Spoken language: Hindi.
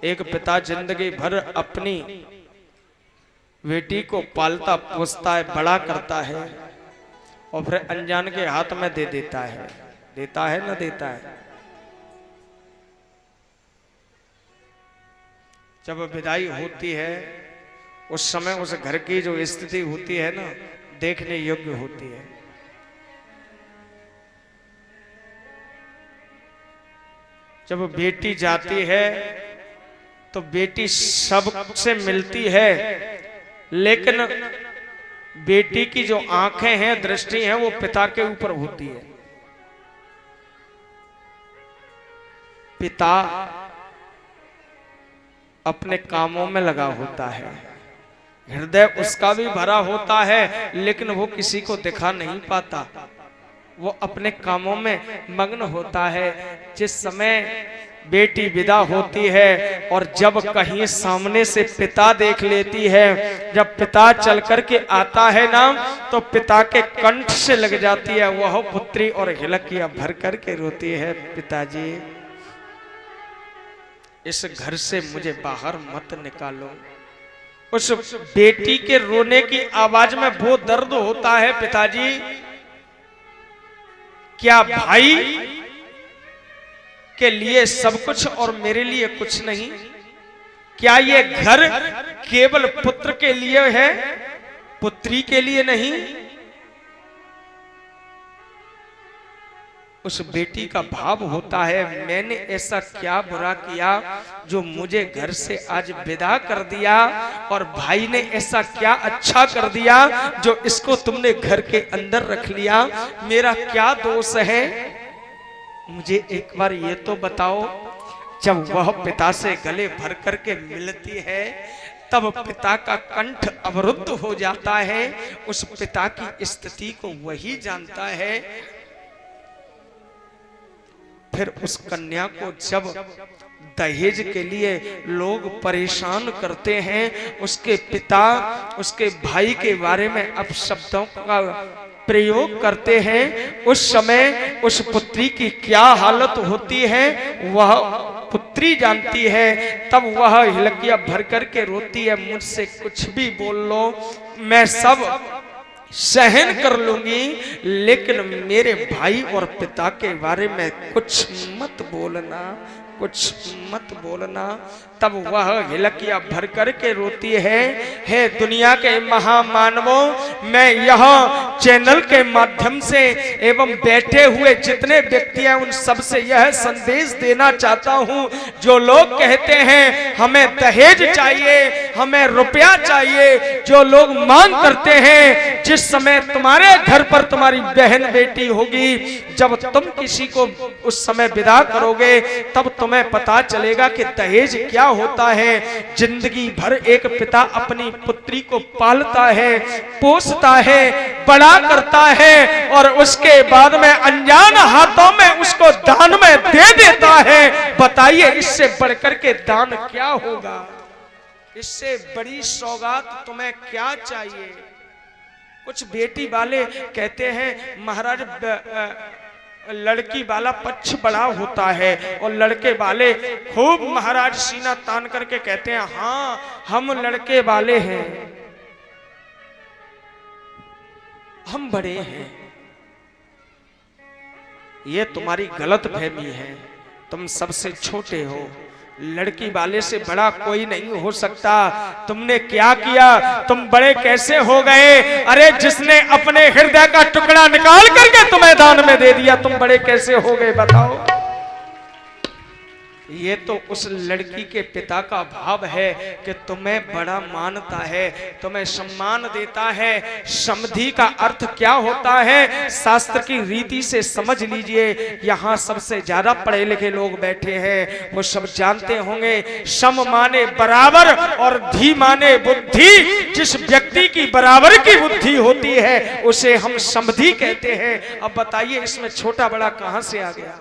एक पिता जिंदगी भर अपनी बेटी को पालता पोसता है, बड़ा करता है और फिर अनजान के हाथ में दे देता है। देता है ना देता है? जब विदाई होती है उस समय उस घर की जो स्थिति होती है ना, देखने योग्य होती है। जब बेटी जाती है तो बेटी सबसे मिलती है, लेकिन बेटी की जो आंखें हैं, दृष्टि है, वो पिता के ऊपर होती है। पिता अपने कामों में लगा होता है, हृदय उसका भी भरा होता है, लेकिन वो किसी को दिखा नहीं पाता, वो अपने कामों में मग्न होता है। जिस समय बेटी विदा होती है और जब कहीं सामने से पिता देख लेती है, जब पिता चल करके आता है ना, तो पिता के कंठ से लग जाती है वह पुत्री और हिलकियां भर करके रोती है, पिताजी इस घर से मुझे बाहर मत निकालो। उस बेटी के रोने की आवाज में वो दर्द होता है, पिताजी क्या भाई के लिए सब कुछ और मेरे लिए कुछ नहीं? क्या ये घर केवल पुत्र के लिए है, पुत्री के लिए नहीं? उस बेटी का भाव होता है, मैंने ऐसा क्या बुरा किया जो मुझे घर से आज विदा कर दिया, और भाई ने ऐसा क्या अच्छा कर दिया जो इसको तुमने घर के अंदर रख लिया? मेरा क्या दोष है? मुझे एक बार ये तो बताओ। जब वह पिता से गले भर करके मिलती है तब पिता का कंठ अवरुद्ध हो जाता है। उस पिता की स्थिति को वही जानता है। फिर उस कन्या को जब दहेज के लिए लोग परेशान करते हैं, उसके पिता उसके भाई के बारे में अपशब्दों का प्रयोग करते हैं, उस समय उस पुत्री की क्या हालत होती है वह पुत्री जानती है। तब वह हिलकियां भर करके रोती है, मुझसे कुछ भी बोल लो, मैं सब सहन कर लूंगी, लेकिन मेरे भाई और पिता के बारे में कुछ मत बोलना, कुछ मत बोलना। तब वह हिलकियां भर करके रोती है, हे दुनिया के महामानवों, मैं यह चैनल के माध्यम से एवं बैठे हुए जितने व्यक्ति हैं उन सबसे यह संदेश देना चाहता हूं, जो लोग कहते हैं हमें दहेज चाहिए, हमें रुपया चाहिए, जो लोग मांग करते हैं, जिस समय तुम्हारे घर पर तुम्हारी बहन बेटी होगी, जब तुम किसी को उस समय विदा करोगे तब तुम्हें पता चलेगा कि दहेज क्या होता है। जिंदगी भर एक पिता अपनी पुत्री को पालता है, पोसता है, बड़ा करता है और उसके बाद में अनजान हाथों में उसको दान में दे देता है। बताइए इससे बढ़कर के दान क्या होगा? इससे बड़ी सौगात तुम्हें क्या चाहिए? कुछ बेटी वाले कहते हैं महाराज लड़की वाला पक्ष बड़ा होता है, और लड़के वाले खूब महाराज सीना तान करके कहते हैं हाँ हम लड़के वाले हैं, हम बड़े हैं। ये तुम्हारी गलत फहमी है, तुम सबसे छोटे हो, लड़की वाले से बड़ा कोई नहीं हो सकता। तुमने क्या किया? तुम बड़े कैसे हो गए? अरे जिसने अपने हृदय का टुकड़ा निकाल करके तुम्हें दान में दे दिया, तुम बड़े कैसे हो गए बताओ? ये तो उस लड़की के पिता का भाव है कि तुम्हें बड़ा मानता है, तुम्हें सम्मान देता है। समधि का अर्थ क्या होता है? शास्त्र की रीति से समझ लीजिए। यहाँ सबसे ज्यादा पढ़े लिखे लोग बैठे हैं, वो सब जानते होंगे सम माने बराबर और धी माने बुद्धि। जिस व्यक्ति की बराबर की बुद्धि होती है उसे हम समधि कहते हैं। अब बताइए इसमें छोटा बड़ा कहां से आ गया?